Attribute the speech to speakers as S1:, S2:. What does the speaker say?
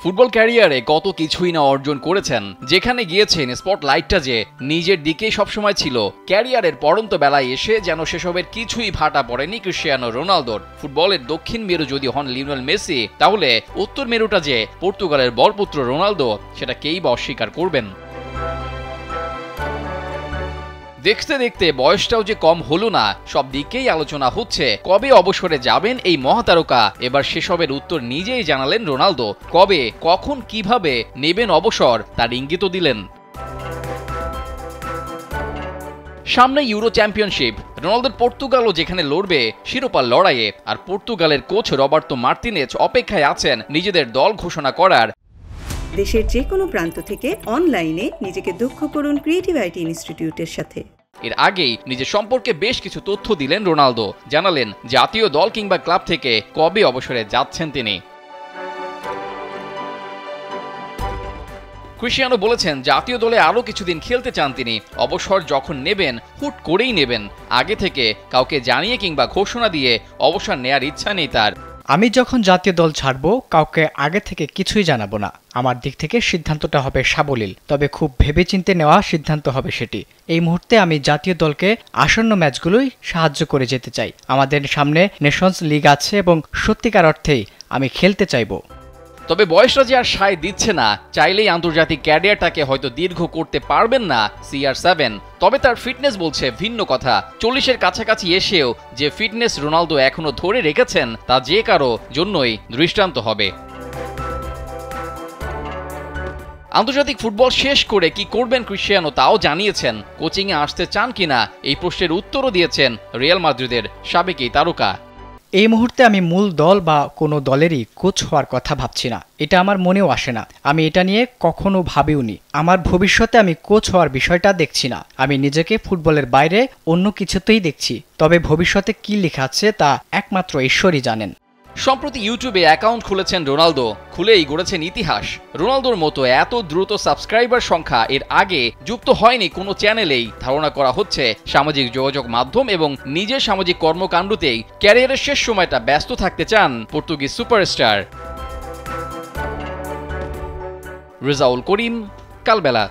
S1: Football ক্যারিয়ারে কত কিছুই না অর্জন করেছেন, যেখানে গিয়েছেন স্পটলাইটটা যে নিজের দিকেই সবসময় ছিল। ক্যারিয়ারের পড়ন্ত বেলায় এসে যেন সেসবের কিছুই ভাটা পড়েনি ক্রিশ্চিয়ানো রোনালদোর। ফুটবলের দক্ষিণ মেরু যদি হন লিওনেল মেসি, তাহলে উত্তর মেরুটা যে পর্তুগালের বরপুত্র রোনালদো, সেটা কেই বা অস্বীকার করবেন। দেখতে দেখতে বয়সটাও যে কম হলো না, সব দিকেই আলোচনা হচ্ছে কবে অবসরে যাবেন এই মহাতারকা। এবার সেসবের উত্তর নিজেই জানালেন রোনালদো। কবে, কখন, কিভাবে নেবেন অবসর তার ইঙ্গিতও দিলেন। সামনে ইউরো চ্যাম্পিয়নশিপ, রোনালদোর পর্তুগালও যেখানে লড়বে শিরোপার লড়াইয়ে, আর পর্তুগালের কোচ রবার্তো মার্তিনেজ অপেক্ষায় আছেন নিজেদের দল ঘোষণা করার।
S2: দেশের যে কোনো প্রান্ত থেকে অনলাইনে নিজেকে দক্ষ করুন ক্রিয়েটিভ আইটি ইনস্টিটিউটের সাথে।
S1: এর আগেই নিজের সম্পর্কে বেশ কিছু তথ্য দিলেন রোনালদো। জানালেন জাতীয় দল কিংবা ক্লাব থেকে কবে অবসরে যাচ্ছেন তিনি। ক্রিশ্চিয়ানো বলেছেন জাতীয় দলে আরও কিছুদিন খেলতে চান তিনি। অবসর যখন নেবেন হুট করেই নেবেন, আগে থেকে কাউকে জানিয়ে কিংবা ঘোষণা দিয়ে অবসর নেয়ার ইচ্ছা নেই তার।
S3: আমি যখন জাতীয় দল ছাড়বো কাউকে আগে থেকে কিছুই জানাবো না। আমার দিক থেকে সিদ্ধান্তটা হবে সাবলীল, তবে খুব ভেবেচিন্তে নেওয়া সিদ্ধান্ত হবে সেটি। এই মুহূর্তে আমি জাতীয় দলকে আসন্ন ম্যাচগুলোই সাহায্য করে যেতে চাই। আমাদের সামনে নেশনস লিগ আছে এবং সত্যিকার অর্থেই আমি খেলতে চাইবো।
S1: তবে বয়সটা যে আর সায় দিচ্ছে না, চাইলেই আন্তর্জাতিক ক্যারিয়ারটাকে হয়তো দীর্ঘ করতে পারবেন না CR7। তবে তার ফিটনেস বলছে ভিন্ন কথা। 40-এর কাছাকাছি এসেও যে ফিটনেস রোনালদো এখনো ধরে রেখেছেন, তা যে কারো জন্যই দৃষ্টান্ত হবে। আন্তর্জাতিক ফুটবল শেষ করে কি করবেন ক্রিশ্চিয়ানো তাও জানিয়েছেন। কোচিংয়ে আসতে চান কিনা এই প্রশ্নের উত্তরও দিয়েছেন রিয়াল মাদ্রিদের সাবেক এই তারকা।
S3: এই মুহূর্তে আমি মূল দল বা কোনো দলেরই কোচ হওয়ার কথা ভাবছি না, এটা আমার মনেও আসে না। আমি এটা নিয়ে কখনো ভাবিওনি। আমার ভবিষ্যতে আমি কোচ হওয়ার বিষয়টা দেখছি না। আমি নিজেকে ফুটবলের বাইরে অন্য কিছুতেই দেখছি। তবে ভবিষ্যতে কি লেখা আছে তা একমাত্র ঈশ্বরই জানেন।
S1: সম্প্রতি ইউটিউবে অ্যাকাউন্ট খুলেছেন রোনালদো, খুলেই গড়েছেন ইতিহাস। রোনালদোর মতো এত দ্রুত সাবস্ক্রাইবার সংখ্যা এর আগে যুক্ত হয়নি কোনো চ্যানেলেই। ধারণা করা হচ্ছে সামাজিক যোগাযোগ মাধ্যম এবং নিজের সামাজিক কর্মকাণ্ডতেই ক্যারিয়ারের শেষ সময়টা ব্যস্ত থাকতে চান পর্তুগিজ সুপারস্টার। রেজাউল করিম, কালবেলা।